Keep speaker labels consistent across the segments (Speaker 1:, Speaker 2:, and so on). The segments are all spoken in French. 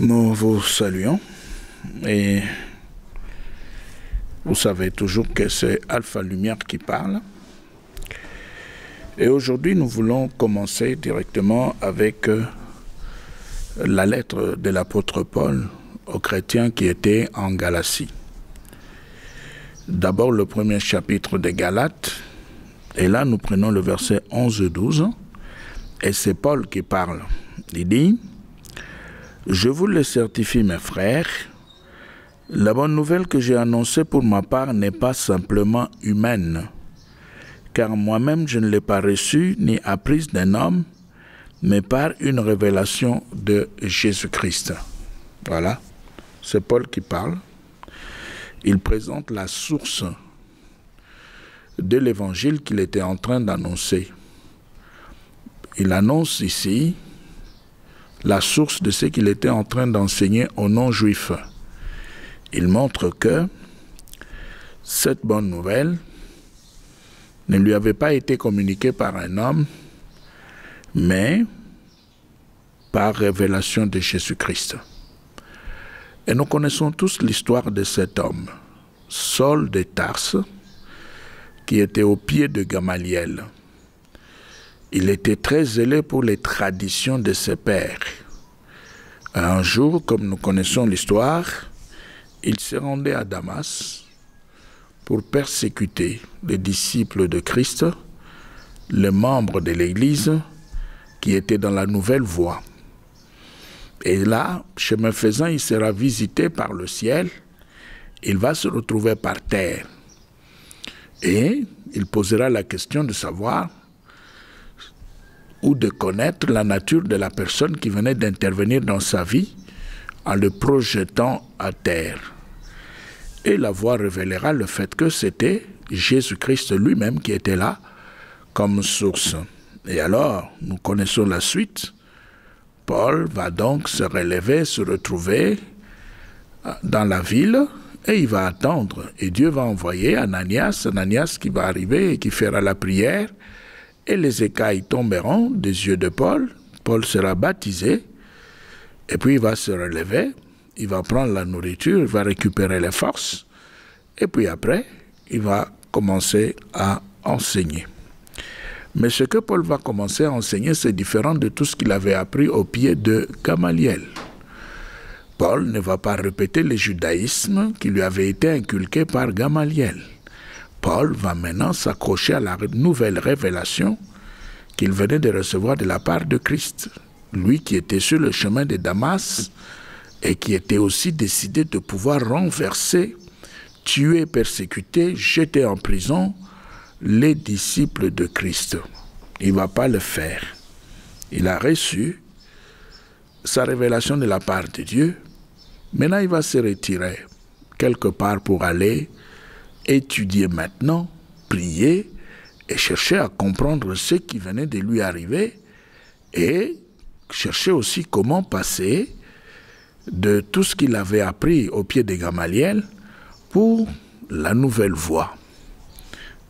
Speaker 1: Nous vous saluons et vous savez toujours que c'est Alpha Lumière qui parle. Et aujourd'hui, nous voulons commencer directement avec la lettre de l'apôtre Paul aux chrétiens qui étaient en Galatie. D'abord, le premier chapitre des Galates, et là, nous prenons le verset 11 et 12, et c'est Paul qui parle. Il dit: « Je vous le certifie, mes frères, la bonne nouvelle que j'ai annoncée pour ma part n'est pas simplement humaine, car moi-même je ne l'ai pas reçue ni apprise d'un homme, mais par une révélation de Jésus-Christ. » Voilà, c'est Paul qui parle. Il présente la source de l'évangile qu'il était en train d'annoncer. Il annonce ici la source de ce qu'il était en train d'enseigner aux non-juifs. Il montre que cette bonne nouvelle ne lui avait pas été communiquée par un homme, mais par révélation de Jésus-Christ. Et nous connaissons tous l'histoire de cet homme, Saul de Tarse, qui était au pied de Gamaliel. Il était très zélé pour les traditions de ses pères. Un jour, comme nous connaissons l'histoire, il se rendait à Damas pour persécuter les disciples de Christ, les membres de l'Église qui étaient dans la nouvelle voie. Et là, chemin faisant, il sera visité par le ciel, il va se retrouver par terre. Et il posera la question de savoir ou de connaître la nature de la personne qui venait d'intervenir dans sa vie en le projetant à terre. Et la voix révélera le fait que c'était Jésus-Christ lui-même qui était là comme source. Et alors, nous connaissons la suite. Paul va donc se relever, se retrouver dans la ville, et il va attendre. Et Dieu va envoyer Ananias qui va arriver et qui fera la prière, et les écailles tomberont des yeux de Paul. Paul sera baptisé, et puis il va se relever, il va prendre la nourriture, il va récupérer les forces, et puis après, il va commencer à enseigner. Mais ce que Paul va commencer à enseigner, c'est différent de tout ce qu'il avait appris au pied de Gamaliel. Paul ne va pas répéter le judaïsme qui lui avait été inculqué par Gamaliel. Paul va maintenant s'accrocher à la nouvelle révélation qu'il venait de recevoir de la part de Christ. Lui qui était sur le chemin de Damas et qui était aussi décidé de pouvoir renverser, tuer, persécuter, jeter en prison les disciples de Christ. Il ne va pas le faire. Il a reçu sa révélation de la part de Dieu. Maintenant, il va se retirer quelque part pour aller étudier maintenant, prier et chercher à comprendre ce qui venait de lui arriver et chercher aussi comment passer de tout ce qu'il avait appris au pied de Gamaliel pour la nouvelle voie.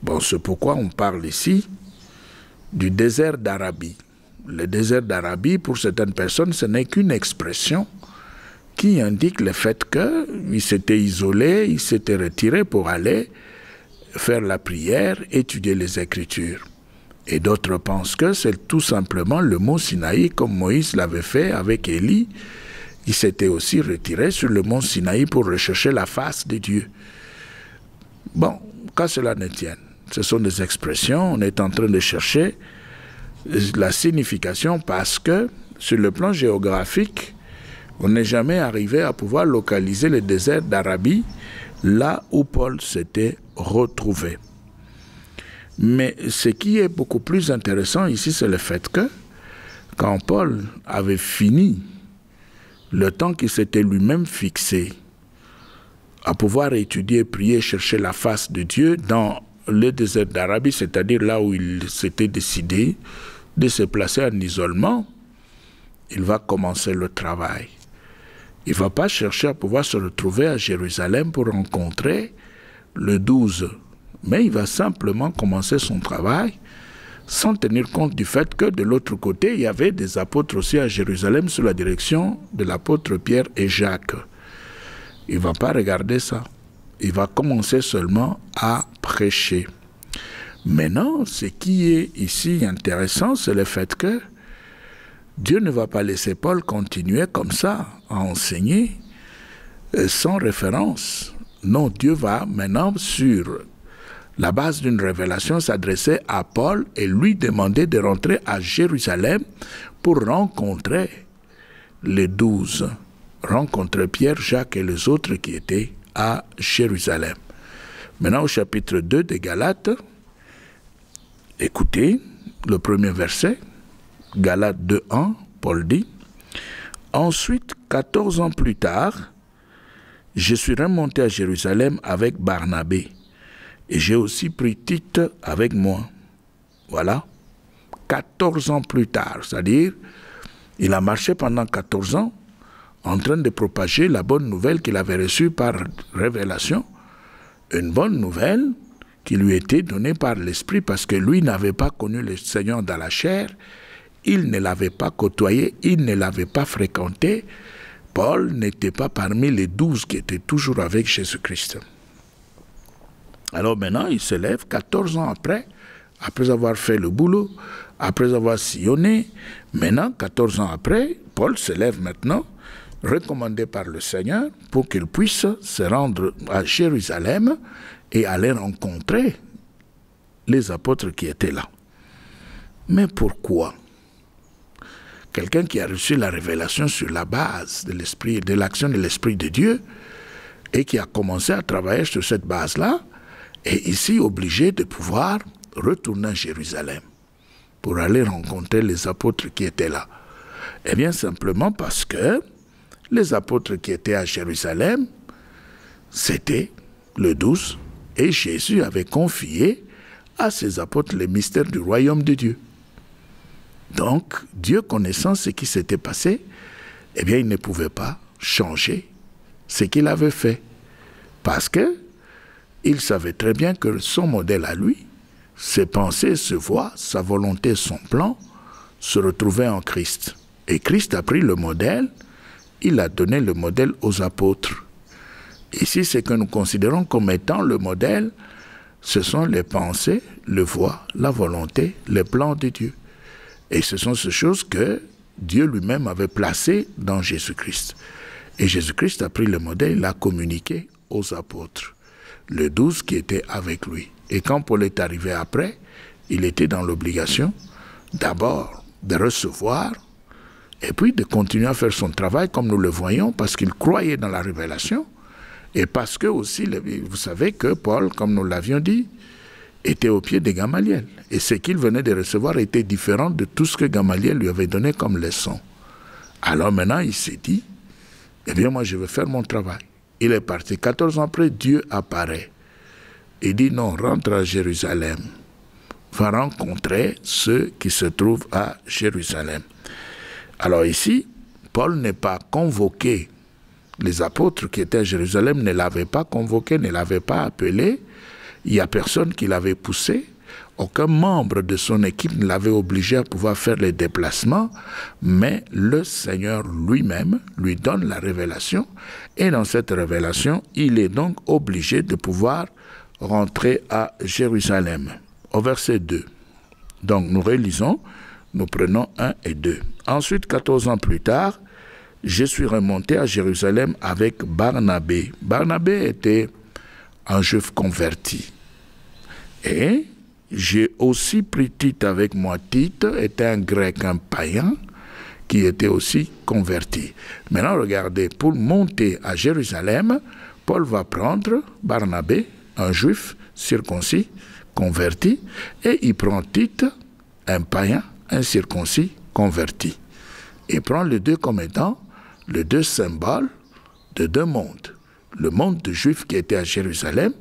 Speaker 1: Bon, c'est pourquoi on parle ici du désert d'Arabie. Le désert d'Arabie, pour certaines personnes, ce n'est qu'une expression qui indique le fait qu'il s'était isolé, il s'était retiré pour aller faire la prière, étudier les Écritures. Et d'autres pensent que c'est tout simplement le mont Sinaï, comme Moïse l'avait fait avec Élie. Il s'était aussi retiré sur le mont Sinaï pour rechercher la face de Dieu. Bon, qu'à cela ne tienne, ce sont des expressions, on est en train de chercher la signification parce que, sur le plan géographique, on n'est jamais arrivé à pouvoir localiser le désert d'Arabie, là où Paul s'était retrouvé. Mais ce qui est beaucoup plus intéressant ici, c'est le fait que, quand Paul avait fini le temps qu'il s'était lui-même fixé à pouvoir étudier, prier, chercher la face de Dieu dans le désert d'Arabie, c'est-à-dire là où il s'était décidé de se placer en isolement, il va commencer le travail. Il ne va pas chercher à pouvoir se retrouver à Jérusalem pour rencontrer le 12, mais il va simplement commencer son travail sans tenir compte du fait que de l'autre côté, il y avait des apôtres aussi à Jérusalem sous la direction de l'apôtre Pierre et Jacques. Il ne va pas regarder ça. Il va commencer seulement à prêcher. Maintenant, ce qui est ici intéressant, c'est le fait que Dieu ne va pas laisser Paul continuer comme ça à enseigner sans référence. Non, Dieu va maintenant, sur la base d'une révélation, s'adresser à Paul et lui demander de rentrer à Jérusalem pour rencontrer les 12, rencontrer Pierre, Jacques et les autres qui étaient à Jérusalem. Maintenant, au chapitre 2 des Galates, écoutez le premier verset, Galates 2:1, Paul dit « Ensuite, 14 ans plus tard, je suis remonté à Jérusalem avec Barnabé, et j'ai aussi pris Tite avec moi. » Voilà, 14 ans plus tard, c'est-à-dire, il a marché pendant 14 ans en train de propager la bonne nouvelle qu'il avait reçue par révélation, une bonne nouvelle qui lui était donnée par l'Esprit parce que lui n'avait pas connu le Seigneur dans la chair, il ne l'avait pas côtoyé, il ne l'avait pas fréquenté. Paul n'était pas parmi les 12 qui étaient toujours avec Jésus-Christ. Alors maintenant, il se lève 14 ans après avoir fait le boulot, après avoir sillonné. Maintenant, 14 ans après, Paul se lève maintenant, recommandé par le Seigneur, pour qu'il puisse se rendre à Jérusalem et aller rencontrer les apôtres qui étaient là. Mais pourquoi? Quelqu'un qui a reçu la révélation sur la base de l'esprit, de l'action de l'Esprit de Dieu, et qui a commencé à travailler sur cette base-là, est ici obligé de pouvoir retourner à Jérusalem pour aller rencontrer les apôtres qui étaient là. Eh bien, simplement parce que les apôtres qui étaient à Jérusalem, c'était le 12, et Jésus avait confié à ses apôtres les mystères du royaume de Dieu. Donc, Dieu connaissant ce qui s'était passé, eh bien, il ne pouvait pas changer ce qu'il avait fait. Parce que il savait très bien que son modèle à lui, ses pensées, ses voies, sa volonté, son plan, se retrouvaient en Christ. Et Christ a pris le modèle, il a donné le modèle aux apôtres. Ici, ce que nous considérons comme étant le modèle, ce sont les pensées, les voies, la volonté, les plans de Dieu. Et ce sont ces choses que Dieu lui-même avait placées dans Jésus-Christ. Et Jésus-Christ a pris le modèle, il l'a communiqué aux apôtres, les 12 qui étaient avec lui. Et quand Paul est arrivé après, il était dans l'obligation d'abord de recevoir et puis de continuer à faire son travail comme nous le voyons, parce qu'il croyait dans la révélation et parce que aussi, vous savez que Paul, comme nous l'avions dit, était au pied de Gamaliel. Et ce qu'il venait de recevoir était différent de tout ce que Gamaliel lui avait donné comme leçon. Alors maintenant, il s'est dit, eh bien moi je vais faire mon travail. Il est parti. 14 ans après, Dieu apparaît. Il dit non, rentre à Jérusalem. Va rencontrer ceux qui se trouvent à Jérusalem. Alors ici, Paul n'est pas convoqué. Les apôtres qui étaient à Jérusalem ne l'avaient pas convoqué, ne l'avaient pas appelé. Il n'y a personne qui l'avait poussé. Aucun membre de son équipe ne l'avait obligé à pouvoir faire les déplacements, mais le Seigneur lui-même lui donne la révélation, et dans cette révélation, il est donc obligé de pouvoir rentrer à Jérusalem. Au verset 2. Donc nous relisons, nous prenons 1 et 2. Ensuite, 14 ans plus tard, je suis remonté à Jérusalem avec Barnabé. Barnabé était un juif converti. Et j'ai aussi pris Tite avec moi. Tite était un grec, un païen, qui était aussi converti. Maintenant, regardez, pour monter à Jérusalem, Paul va prendre Barnabé, un juif circoncis, converti, et il prend Tite, un païen, un circoncis, converti. Il prend les deux comme étant les deux symboles de deux mondes. Le monde de juifs qui était à Jérusalem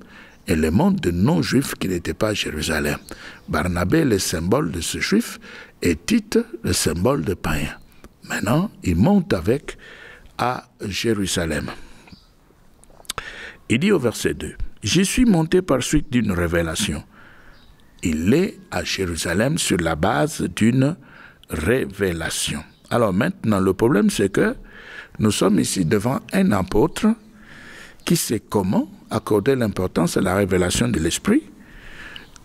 Speaker 1: et le monde de non-juifs qui n'étaient pas à Jérusalem. Barnabé est le symbole de ce juif et Tite le symbole de païen. Maintenant, il monte avec à Jérusalem. Il dit au verset 2, « J'y suis monté par suite d'une révélation. » Il est à Jérusalem sur la base d'une révélation. Alors maintenant, le problème, c'est que nous sommes ici devant un apôtre qui sait comment accorder l'importance à la révélation de l'Esprit,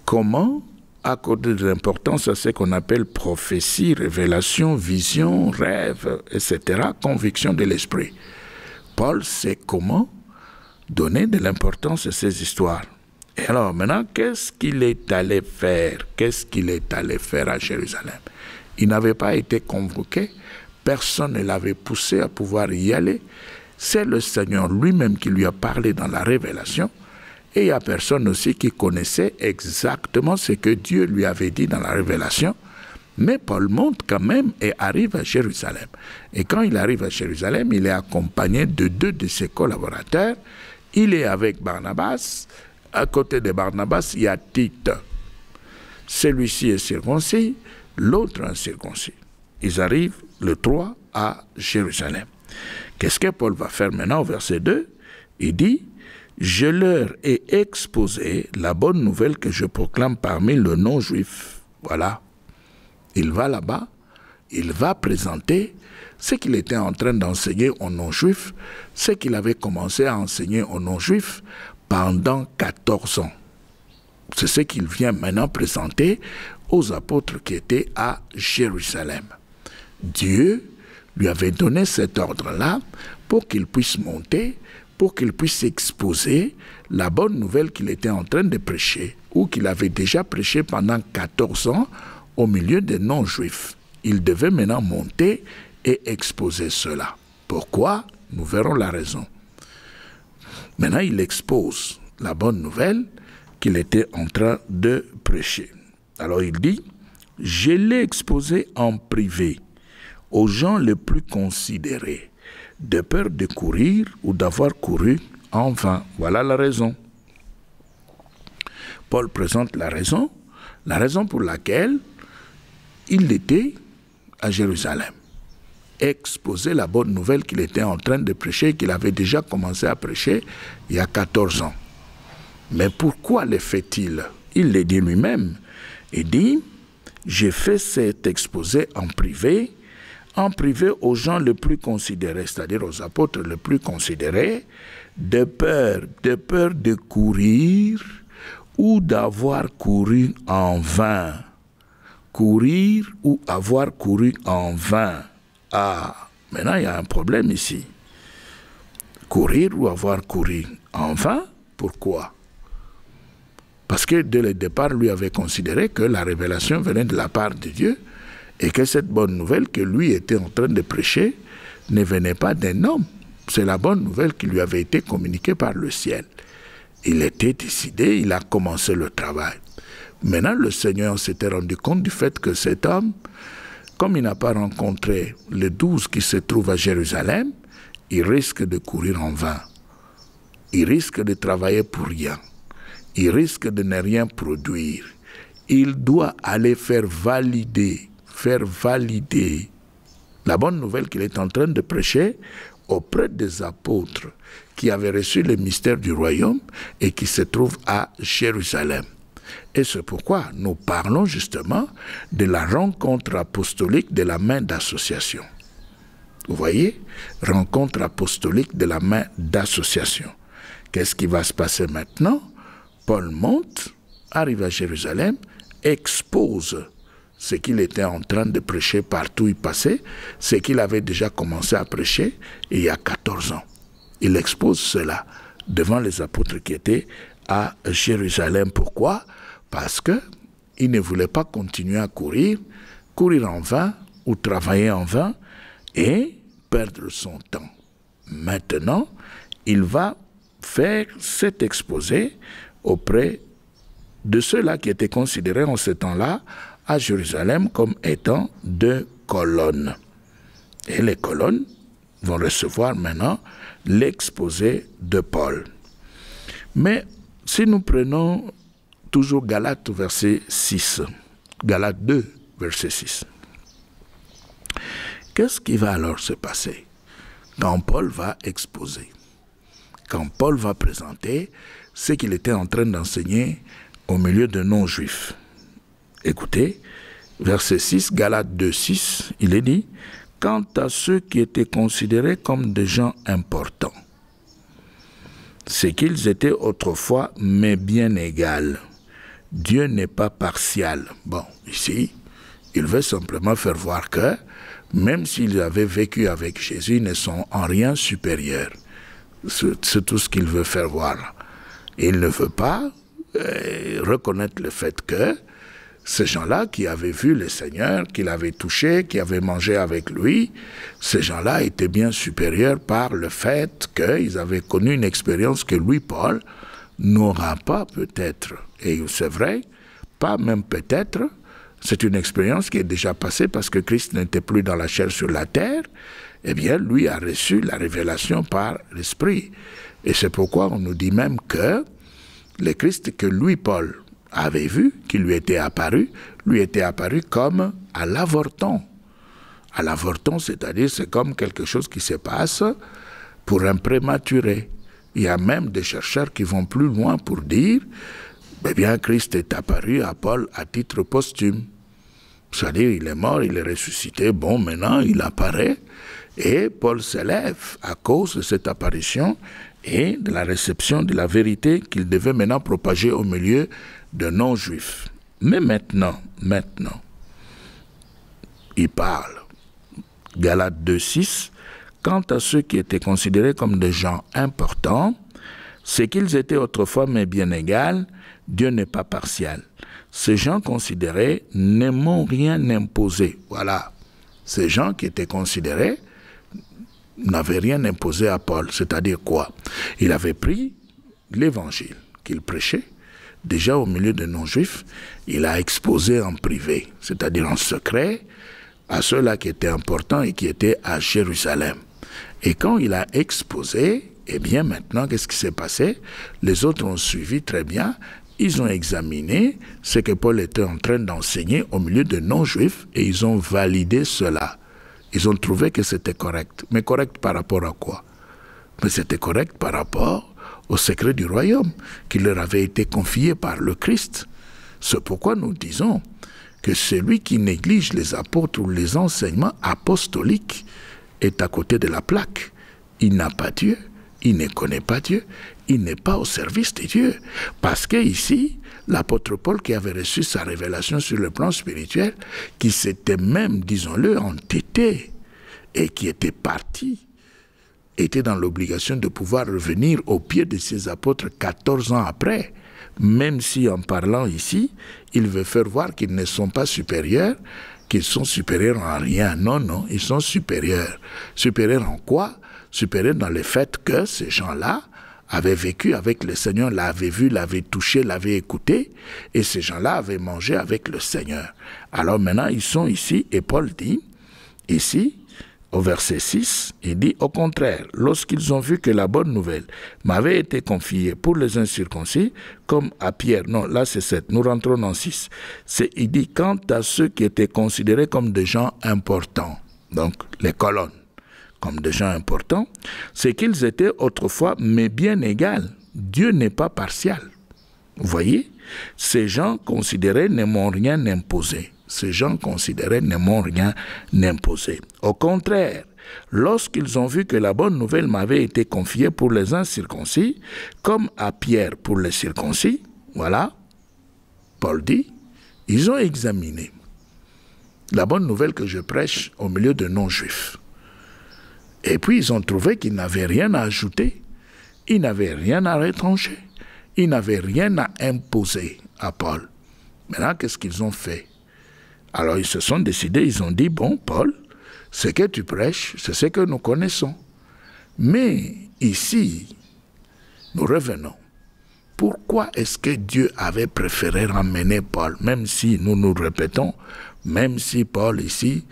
Speaker 1: comment accorder de l'importance à ce qu'on appelle prophétie, révélation, vision, rêve, etc., conviction de l'Esprit. Paul sait comment donner de l'importance à ces histoires. Et alors maintenant, qu'est-ce qu'il est allé faire? Qu'est-ce qu'il est allé faire à Jérusalem? Il n'avait pas été convoqué, personne ne l'avait poussé à pouvoir y aller. C'est le Seigneur lui-même qui lui a parlé dans la révélation. Et il n'y a personne aussi qui connaissait exactement ce que Dieu lui avait dit dans la révélation. Mais Paul monte quand même et arrive à Jérusalem. Et quand il arrive à Jérusalem, il est accompagné de 2 de ses collaborateurs. Il est avec Barnabas. À côté de Barnabas, il y a Tite. Celui-ci est circoncis, l'autre incirconcis. Ils arrivent le 3 à Jérusalem. Qu'est-ce que Paul va faire maintenant au verset 2? Il dit: je leur ai exposé la bonne nouvelle que je proclame parmi le non-juif. Voilà. Il va là-bas, il va présenter ce qu'il était en train d'enseigner aux non-juifs, ce qu'il avait commencé à enseigner aux non-juifs pendant 14 ans. C'est ce qu'il vient maintenant présenter aux apôtres qui étaient à Jérusalem. Dieu lui avait donné cet ordre-là pour qu'il puisse monter, pour qu'il puisse exposer la bonne nouvelle qu'il était en train de prêcher, ou qu'il avait déjà prêché pendant 14 ans au milieu des non-juifs. Il devait maintenant monter et exposer cela. Pourquoi? Nous verrons la raison. Maintenant, il expose la bonne nouvelle qu'il était en train de prêcher. Alors il dit: je l'ai exposé en privé aux gens les plus considérés, de peur de courir ou d'avoir couru en vain. Voilà la raison. Paul présente la raison pour laquelle il était à Jérusalem. Exposer la bonne nouvelle qu'il était en train de prêcher, qu'il avait déjà commencé à prêcher il y a 14 ans. Mais pourquoi le fait-il? Il le dit lui-même. Il dit: j'ai fait cet exposé en privé aux gens les plus considérés, c'est-à-dire aux apôtres les plus considérés, de peur de courir ou d'avoir couru en vain. Courir ou avoir couru en vain. Ah, maintenant il y a un problème ici. Courir ou avoir couru en vain, pourquoi? Parce que dès le départ, lui avait considéré que la révélation venait de la part de Dieu et que cette bonne nouvelle que lui était en train de prêcher ne venait pas d'un homme. C'est la bonne nouvelle qui lui avait été communiquée par le ciel. Il était décidé, il a commencé le travail. Maintenant, le Seigneur s'était rendu compte du fait que cet homme, comme il n'a pas rencontré les 12 qui se trouvent à Jérusalem, il risque de courir en vain. Il risque de travailler pour rien. Il risque de ne rien produire. Il doit aller faire valider la bonne nouvelle qu'il est en train de prêcher auprès des apôtres qui avaient reçu le mystère du royaume et qui se trouvent à Jérusalem. Et c'est pourquoi nous parlons justement de la rencontre apostolique de la main d'association. Vous voyez? Rencontre apostolique de la main d'association. Qu'est-ce qui va se passer maintenant? Paul monte, arrive à Jérusalem, expose ce qu'il était en train de prêcher partout où il passait, ce qu'il avait déjà commencé à prêcher il y a 14 ans. Il expose cela devant les apôtres qui étaient à Jérusalem. Pourquoi? Parce qu'il ne voulait pas continuer à courir en vain ou travailler en vain et perdre son temps. Maintenant, il va faire cet exposé auprès de ceux-là qui étaient considérés en ce temps-là à Jérusalem comme étant 2 colonnes. Et les colonnes vont recevoir maintenant l'exposé de Paul. Mais si nous prenons toujours Galates verset 6, Galates 2 verset 6, qu'est-ce qui va alors se passer quand Paul va exposer, quand Paul va présenter ce qu'il était en train d'enseigner au milieu de non-juifs? Écoutez, verset 6, Galates 2, 6, il est dit, « Quant à ceux qui étaient considérés comme des gens importants, c'est qu'ils étaient autrefois, mais bien égales. Dieu n'est pas partial. » Bon, ici, il veut simplement faire voir que, même s'ils avaient vécu avec Jésus, ils ne sont en rien supérieurs. C'est tout ce qu'il veut faire voir. Il ne veut pas reconnaître le fait que ces gens-là qui avaient vu le Seigneur, qui l'avaient touché, qui avaient mangé avec lui, ces gens-là étaient bien supérieurs par le fait qu'ils avaient connu une expérience que lui, Paul, n'aura pas peut-être. Et c'est vrai, pas même peut-être, c'est une expérience qui est déjà passée parce que Christ n'était plus dans la chair sur la terre. Eh bien, lui a reçu la révélation par l'Esprit. Et c'est pourquoi on nous dit même que le Christ que lui, Paul, avait vu, qui lui était apparu comme à l'avorton. À l'avorton, c'est-à-dire c'est comme quelque chose qui se passe pour un prématuré. Il y a même des chercheurs qui vont plus loin pour dire, eh bien, Christ est apparu à Paul à titre posthume. C'est-à-dire, il est mort, il est ressuscité, bon, maintenant, il apparaît, et Paul s'élève à cause de cette apparition et de la réception de la vérité qu'il devait maintenant propager au milieu de non-juifs. Mais maintenant, il parle, Galates 2, 6, quant à ceux qui étaient considérés comme des gens importants, c'est qu'ils étaient autrefois mais bien égales, Dieu n'est pas partial. Ces gens considérés ne m'ont rien imposé. Voilà, ces gens qui étaient considérés n'avaient rien imposé à Paul. C'est-à-dire quoi? Il avait pris l'évangile qu'il prêchait, déjà au milieu de non-juifs, il a exposé en privé, c'est-à-dire en secret, à ceux-là qui étaient importants et qui étaient à Jérusalem. Et quand il a exposé, eh bien maintenant, qu'est-ce qui s'est passé? Les autres ont suivi très bien, ils ont examiné ce que Paul était en train d'enseigner au milieu de non-juifs et ils ont validé cela. Ils ont trouvé que c'était correct. Mais correct par rapport à quoi? Mais c'était correct par rapport au secret du royaume qui leur avait été confié par le Christ. C'est pourquoi nous disons que celui qui néglige les apôtres ou les enseignements apostoliques est à côté de la plaque. Il n'a pas Dieu, il ne connaît pas Dieu, il n'est pas au service de Dieu. Parce que ici, l'apôtre Paul qui avait reçu sa révélation sur le plan spirituel, qui s'était même, disons-le, entêté et qui était parti, était dans l'obligation de pouvoir revenir au pied de ses apôtres 14 ans après, même si en parlant ici, il veut faire voir qu'ils ne sont pas supérieurs, qu'ils sont supérieurs en rien. Non, non, ils sont supérieurs. Supérieurs en quoi? Supérieurs dans le fait que ces gens-là avaient vécu avec le Seigneur, l'avaient vu, l'avaient touché, l'avaient écouté, et ces gens-là avaient mangé avec le Seigneur. Alors maintenant, ils sont ici, et Paul dit, ici, au verset 6, il dit, au contraire, lorsqu'ils ont vu que la bonne nouvelle m'avait été confiée pour les incirconcis, comme à Pierre, non, là c'est 7, nous rentrons dans 6, il dit, quant à ceux qui étaient considérés comme des gens importants, donc les colonnes, comme des gens importants, c'est qu'ils étaient autrefois, mais bien égales. Dieu n'est pas partial. Vous voyez, ces gens considérés ne m'ont rien imposé. Ces gens considérés ne m'ont rien imposé. Au contraire, lorsqu'ils ont vu que la bonne nouvelle m'avait été confiée pour les incirconcis, comme à Pierre pour les circoncis, voilà, Paul dit, ils ont examiné la bonne nouvelle que je prêche au milieu de non-juifs. Et puis ils ont trouvé qu'ils n'avaient rien à ajouter, ils n'avaient rien à retrancher, ils n'avaient rien à imposer à Paul. Maintenant, qu'est-ce qu'ils ont fait? Alors ils se sont décidés, ils ont dit, bon Paul, ce que tu prêches, c'est ce que nous connaissons. Mais ici, nous revenons. Pourquoi est-ce que Dieu avait préféré ramener Paul, même si nous nous répétons, même si Paul ici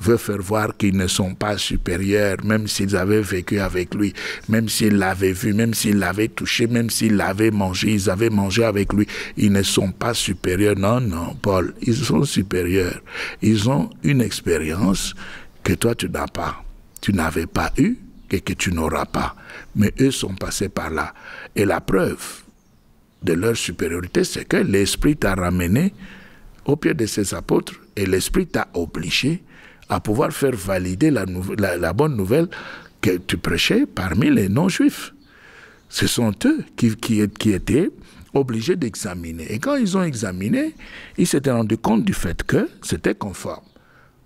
Speaker 1: veut faire voir qu'ils ne sont pas supérieurs, même s'ils avaient vécu avec lui, même s'ils l'avaient vu, même s'ils l'avaient touché, même s'ils l'avaient mangé, ils avaient mangé avec lui, ils ne sont pas supérieurs. Non, non, Paul, ils sont supérieurs. Ils ont une expérience que toi tu n'as pas. Tu n'avais pas eu et que tu n'auras pas. Mais eux sont passés par là. Et la preuve de leur supériorité, c'est que l'Esprit t'a ramené au pied de ces apôtres et l'Esprit t'a obligé à pouvoir faire valider la bonne nouvelle que tu prêchais parmi les non-juifs. Ce sont eux qui étaient obligés d'examiner. Et quand ils ont examiné, ils s'étaient rendus compte du fait que c'était conforme.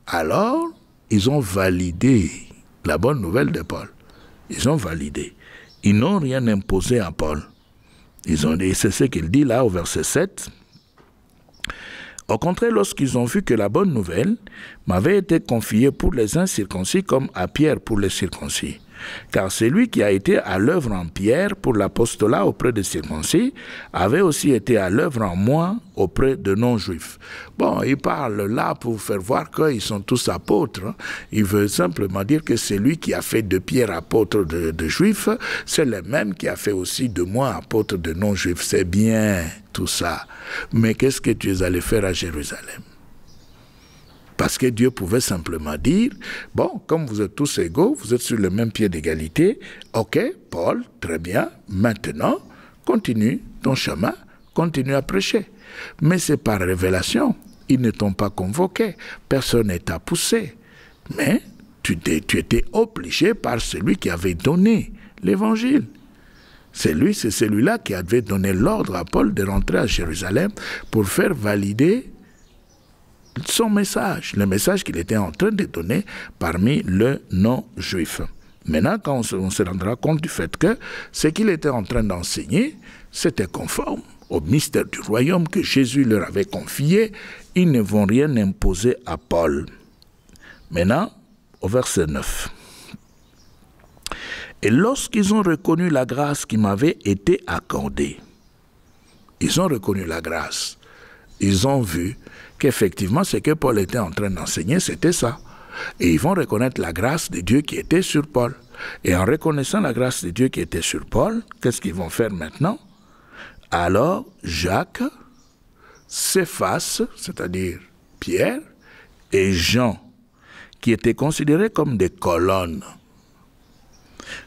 Speaker 1: Alors, ils ont validé la bonne nouvelle de Paul. Ils ont validé. Ils n'ont rien imposé à Paul. Ils ont dit, c'est ce qu'il dit là au verset 7. Au contraire, lorsqu'ils ont vu que la bonne nouvelle m'avait été confiée pour les incirconcis comme à Pierre pour les circoncis, car celui qui a été à l'œuvre en Pierre pour l'apostolat auprès des circoncis avait aussi été à l'œuvre en moi auprès de non-juifs. Bon, il parle là pour faire voir qu'ils sont tous apôtres. Hein. Il veut simplement dire que celui qui a fait de Pierre apôtre de juifs, c'est le même qui a fait aussi de moi apôtre de non-juifs. C'est bien tout ça. Mais qu'est-ce que tu es allé faire à Jérusalem? Parce que Dieu pouvait simplement dire, bon, comme vous êtes tous égaux, vous êtes sur le même pied d'égalité, ok, Paul, très bien, maintenant, continue ton chemin, continue à prêcher. Mais c'est par révélation, ils ne t'ont pas convoqué, personne ne t'a poussé. Mais tu étais obligé par celui qui avait donné l'évangile. C'est celui-là qui avait donné l'ordre à Paul de rentrer à Jérusalem pour faire valider son message, le message qu'il était en train de donner parmi les non-juifs. Maintenant, quand on se rendra compte du fait que ce qu'il était en train d'enseigner, c'était conforme au mystère du royaume que Jésus leur avait confié, ils ne vont rien imposer à Paul. Maintenant, au verset 9. Et lorsqu'ils ont reconnu la grâce qui m'avait été accordée, ils ont reconnu la grâce, ils ont vu qu'effectivement, ce que Paul était en train d'enseigner, c'était ça. Et ils vont reconnaître la grâce de Dieu qui était sur Paul. Et en reconnaissant la grâce de Dieu qui était sur Paul, qu'est-ce qu'ils vont faire maintenant? Alors, Jacques, Céphas, c'est-à-dire Pierre, et Jean, qui étaient considérés comme des colonnes,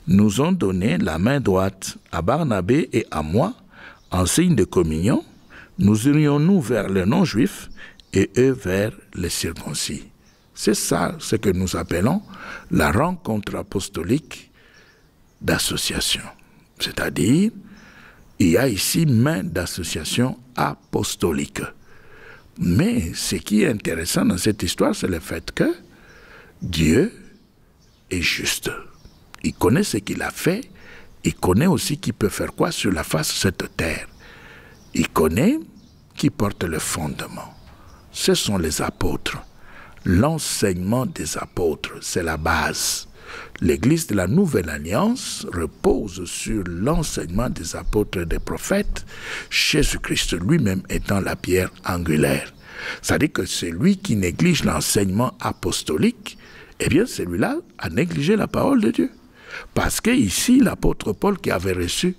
Speaker 1: nous ont donné la main droite à Barnabé et à moi, en signe de communion. Nous irions-nous vers les non-juifs et eux vers les circoncis. C'est ça ce que nous appelons la rencontre apostolique d'association. C'est-à-dire, il y a ici main d'association apostolique. Mais ce qui est intéressant dans cette histoire, c'est le fait que Dieu est juste. Il connaît ce qu'il a fait, il connaît aussi qu'il peut faire quoi sur la face de cette terre. Il connaît qui porte le fondement. Ce sont les apôtres. L'enseignement des apôtres, c'est la base. L'Église de la Nouvelle Alliance repose sur l'enseignement des apôtres et des prophètes, Jésus-Christ lui-même étant la pierre angulaire. C'est-à-dire que celui qui néglige l'enseignement apostolique, eh bien celui-là a négligé la parole de Dieu. Parce que ici, l'apôtre Paul qui avait reçu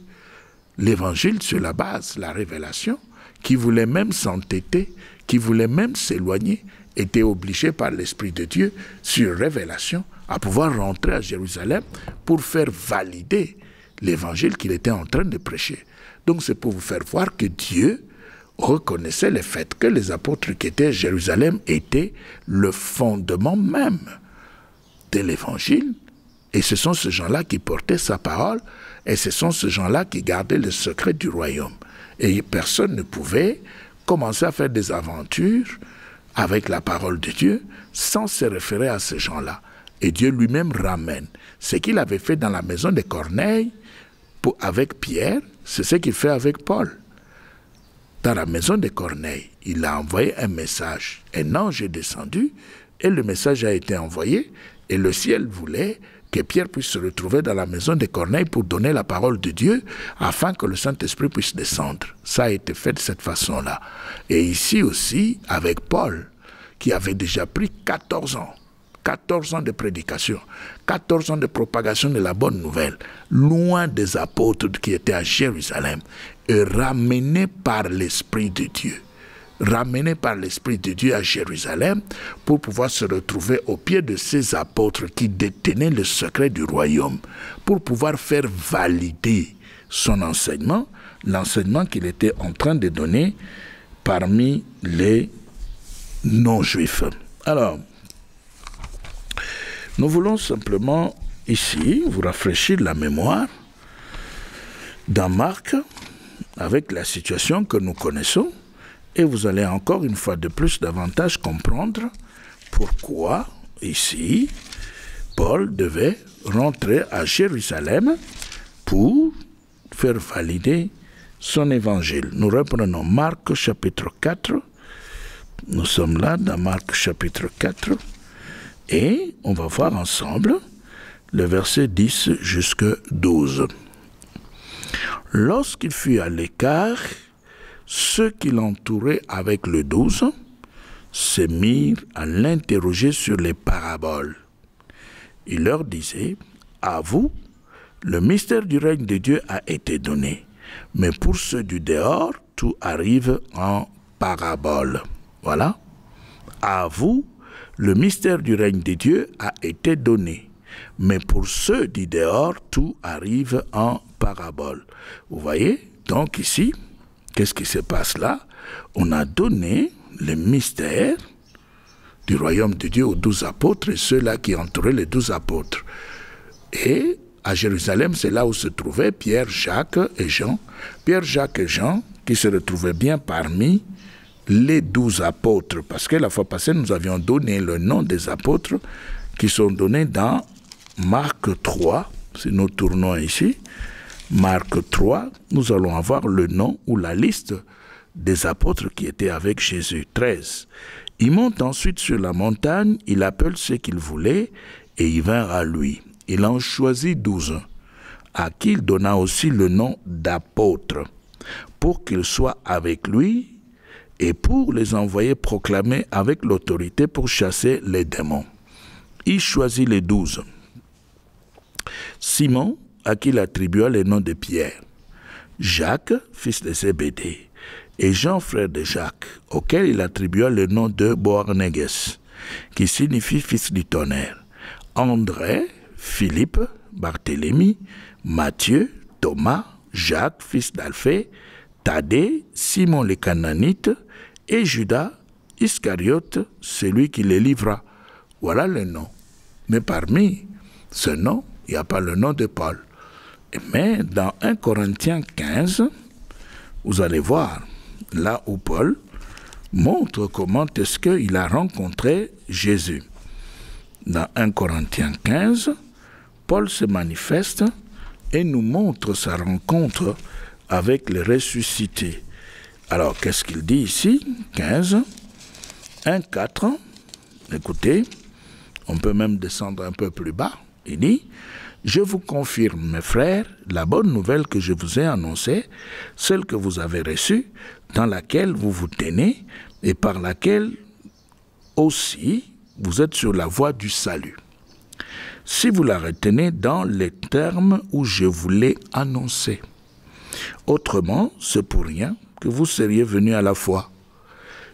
Speaker 1: l'évangile sur la base, la révélation, qui voulait même s'entêter, qui voulait même s'éloigner, était obligé par l'Esprit de Dieu, sur révélation, à pouvoir rentrer à Jérusalem pour faire valider l'évangile qu'il était en train de prêcher. Donc c'est pour vous faire voir que Dieu reconnaissait le fait que les apôtres qui étaient à Jérusalem étaient le fondement même de l'évangile. Et ce sont ces gens-là qui portaient sa parole, et ce sont ces gens-là qui gardaient le secret du royaume. Et personne ne pouvait commencer à faire des aventures avec la parole de Dieu sans se référer à ces gens-là. Et Dieu lui-même ramène. Ce qu'il avait fait dans la maison de Corneille avec Pierre, c'est ce qu'il fait avec Paul. Dans la maison de Corneille, il a envoyé un message. Un ange est descendu et le message a été envoyé et le ciel voulait que Pierre puisse se retrouver dans la maison de Corneille pour donner la parole de Dieu afin que le Saint-Esprit puisse descendre. Ça a été fait de cette façon-là. Et ici aussi, avec Paul, qui avait déjà pris 14 ans de prédication, 14 ans de propagation de la bonne nouvelle, loin des apôtres qui étaient à Jérusalem, et ramené par l'Esprit de Dieu. Ramené par l'Esprit de Dieu à Jérusalem pour pouvoir se retrouver au pied de ces apôtres qui détenaient le secret du royaume, pour pouvoir faire valider son enseignement, l'enseignement qu'il était en train de donner parmi les non-juifs. Alors, nous voulons simplement ici vous rafraîchir la mémoire dans Marc avec la situation que nous connaissons et vous allez encore une fois de plus davantage comprendre pourquoi ici Paul devait rentrer à Jérusalem pour faire valider son évangile. Nous reprenons Marc chapitre 4. Nous sommes là dans Marc chapitre 4 et on va voir ensemble le verset 10 jusqu'à 12. Lorsqu'il fut à l'écart, ceux qui l'entouraient avec le 12 se mirent à l'interroger sur les paraboles. Il leur disait, « À vous, le mystère du règne de Dieu a été donné, mais pour ceux du dehors, tout arrive en parabole. » Voilà. « À vous, le mystère du règne de Dieu a été donné, mais pour ceux du dehors, tout arrive en parabole. » Vous voyez? Donc ici, qu'est-ce qui se passe là? On a donné le mystère du royaume de Dieu aux 12 apôtres et ceux-là qui entouraient les 12 apôtres. Et à Jérusalem, c'est là où se trouvaient Pierre, Jacques et Jean. Pierre, Jacques et Jean qui se retrouvaient bien parmi les 12 apôtres. Parce que la fois passée, nous avions donné le nom des apôtres qui sont donnés dans Marc 3. Si nous tournons ici, Marc 3, nous allons avoir le nom ou la liste des apôtres qui étaient avec Jésus. 13. Il monte ensuite sur la montagne, il appelle ceux qu'il voulait et ils vinrent à lui. Il en choisit 12, à qui il donna aussi le nom d'apôtres, pour qu'ils soient avec lui et pour les envoyer proclamer avec l'autorité pour chasser les démons. Il choisit les 12. Simon, à qui il attribua le nom de Pierre, Jacques, fils de Zébédée, et Jean, frère de Jacques, auquel il attribua le nom de Boanerges, qui signifie fils du tonnerre, André, Philippe, Barthélemy, Matthieu, Thomas, Jacques, fils d'Alphée, Thaddée, Simon le Cananite, et Judas, Iscariote, celui qui les livra. Voilà le nom. Mais parmi ce nom, il n'y a pas le nom de Paul. Mais dans 1 Corinthiens 15, vous allez voir, là où Paul montre comment est-ce qu'il a rencontré Jésus. Dans 1 Corinthiens 15, Paul se manifeste et nous montre sa rencontre avec le ressuscité. Alors, qu'est-ce qu'il dit ici? 15, 1, 4, écoutez, on peut même descendre un peu plus bas. Il dit, « Je vous confirme, mes frères, la bonne nouvelle que je vous ai annoncée, celle que vous avez reçue, dans laquelle vous vous tenez et par laquelle aussi vous êtes sur la voie du salut. Si vous la retenez dans les termes où je vous l'ai annoncé. Autrement, c'est pour rien que vous seriez venus à la foi.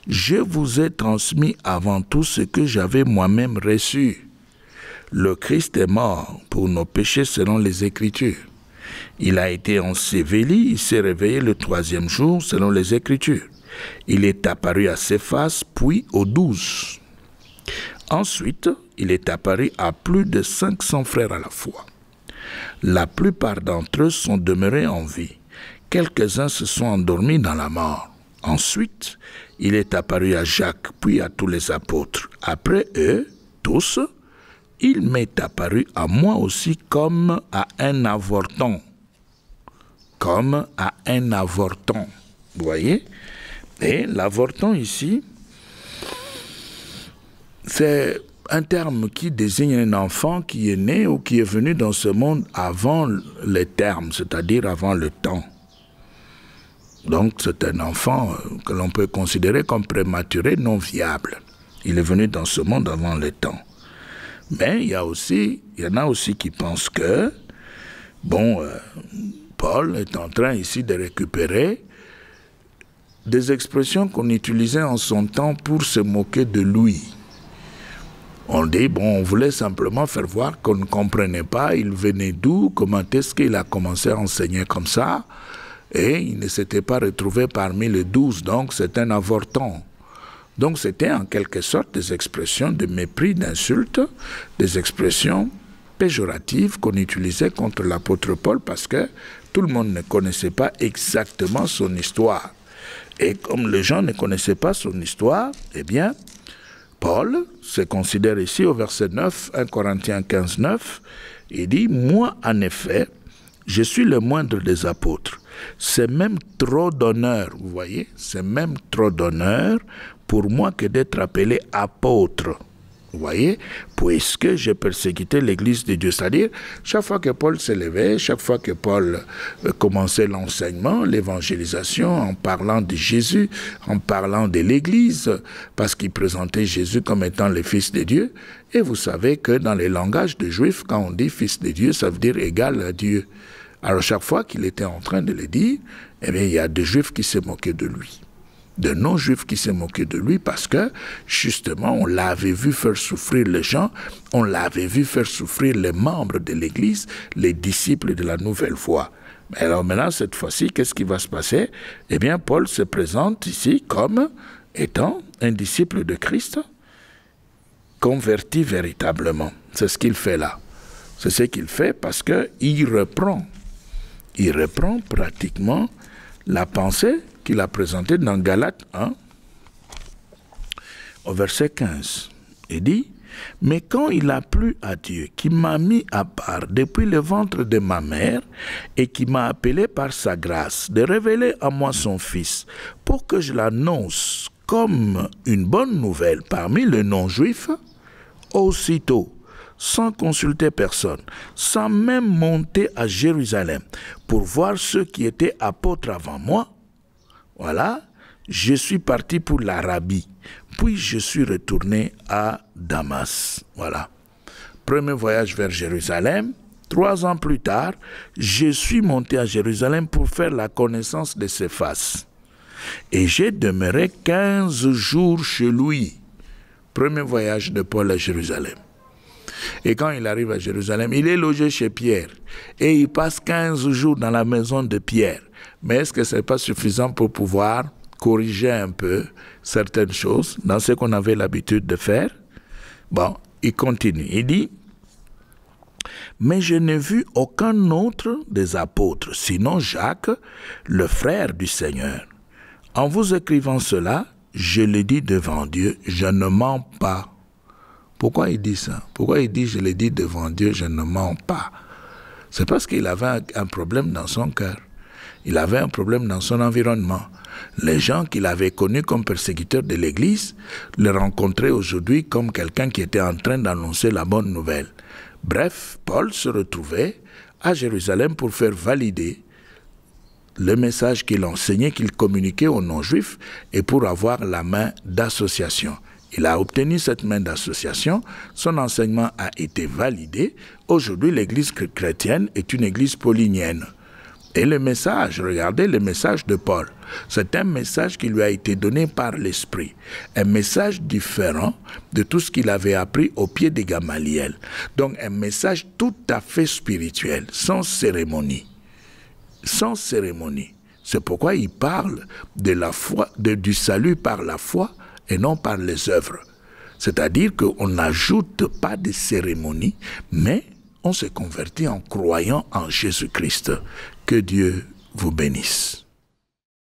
Speaker 1: Je vous ai transmis avant tout ce que j'avais moi-même reçu. Le Christ est mort pour nos péchés selon les Écritures. Il a été enseveli, il s'est réveillé le 3e jour selon les Écritures. Il est apparu à Céphas, puis aux 12. Ensuite, il est apparu à plus de 500 frères à la fois. La plupart d'entre eux sont demeurés en vie. Quelques-uns se sont endormis dans la mort. Ensuite, il est apparu à Jacques, puis à tous les apôtres. Après eux, tous, il m'est apparu à moi aussi comme à un avorton. Comme à un avorton. Vous voyez? Et l'avorton ici, c'est un terme qui désigne un enfant qui est né ou qui est venu dans ce monde avant les termes, c'est-à-dire avant le temps. Donc c'est un enfant que l'on peut considérer comme prématuré, non viable. Il est venu dans ce monde avant le temps. Mais il y en a aussi qui pensent que, Paul est en train ici de récupérer des expressions qu'on utilisait en son temps pour se moquer de lui. On dit, on voulait simplement faire voir qu'on ne comprenait pas, il venait d'où, comment est-ce qu'il a commencé à enseigner comme ça, et il ne s'était pas retrouvé parmi les 12, donc c'est un avorton. Donc c'était en quelque sorte des expressions de mépris, d'insulte, des expressions péjoratives qu'on utilisait contre l'apôtre Paul parce que tout le monde ne connaissait pas exactement son histoire. Et comme les gens ne connaissaient pas son histoire, eh bien, Paul se considère ici au verset 9, 1 Corinthiens 15, 9, il dit « Moi, en effet, je suis le moindre des apôtres. C'est même trop d'honneur, vous voyez, c'est même trop d'honneur pour moi que d'être appelé apôtre. » Vous voyez, puisque j'ai persécuté l'Église de Dieu. C'est-à-dire, chaque fois que Paul se levait, chaque fois que Paul commençait l'enseignement, l'évangélisation, en parlant de Jésus, en parlant de l'Église, parce qu'il présentait Jésus comme étant le Fils de Dieu. Et vous savez que dans les langages de Juifs, quand on dit Fils de Dieu, ça veut dire égal à Dieu. Alors chaque fois qu'il était en train de le dire, eh bien, il y a des Juifs qui se moquaient de lui. De non-juifs qui se moquaient de lui parce que, justement, on l'avait vu faire souffrir les gens, on l'avait vu faire souffrir les membres de l'Église, les disciples de la nouvelle foi. Mais alors maintenant, cette fois-ci, qu'est-ce qui va se passer? Eh bien, Paul se présente ici comme étant un disciple de Christ, converti véritablement. C'est ce qu'il fait là. C'est ce qu'il fait parce qu'il reprend pratiquement la pensée qu'il a présenté dans Galates 1, au verset 15. Il dit, « Mais quand il a plu à Dieu, qui m'a mis à part depuis le ventre de ma mère, et qui m'a appelé par sa grâce, de révéler à moi son Fils, pour que je l'annonce comme une bonne nouvelle parmi les non-juifs, aussitôt, sans consulter personne, sans même monter à Jérusalem, pour voir ceux qui étaient apôtres avant moi, voilà, je suis parti pour l'Arabie, puis je suis retourné à Damas. Voilà. Premier voyage vers Jérusalem. 3 ans plus tard, je suis monté à Jérusalem pour faire la connaissance de Céphas. Et j'ai demeuré 15 jours chez lui. Premier voyage de Paul à Jérusalem. Et quand il arrive à Jérusalem, il est logé chez Pierre. Et il passe 15 jours dans la maison de Pierre. Mais est-ce que ce n'est pas suffisant pour pouvoir corriger un peu certaines choses dans ce qu'on avait l'habitude de faire? Bon, il continue. Il dit, « Mais je n'ai vu aucun autre des apôtres, sinon Jacques, le frère du Seigneur. En vous écrivant cela, je le dis devant Dieu, je ne mens pas. » Pourquoi il dit ça? Pourquoi il dit, je le dis devant Dieu, je ne mens pas? C'est parce qu'il avait un problème dans son cœur. Il avait un problème dans son environnement. Les gens qu'il avait connus comme persécuteurs de l'Église le rencontraient aujourd'hui comme quelqu'un qui était en train d'annoncer la bonne nouvelle. Bref, Paul se retrouvait à Jérusalem pour faire valider le message qu'il enseignait, qu'il communiquait aux non-juifs et pour avoir la main d'association. Il a obtenu cette main d'association, son enseignement a été validé. Aujourd'hui, l'Église chrétienne est une Église paulinienne. Et le message, regardez le message de Paul, c'est un message qui lui a été donné par l'Esprit, un message différent de tout ce qu'il avait appris au pied de Gamaliel. Donc un message tout à fait spirituel, sans cérémonie. Sans cérémonie. C'est pourquoi il parle de la foi, du salut par la foi et non par les œuvres. C'est-à-dire qu'on n'ajoute pas de cérémonie, mais on se convertit en croyant en Jésus-Christ. Que Dieu vous bénisse.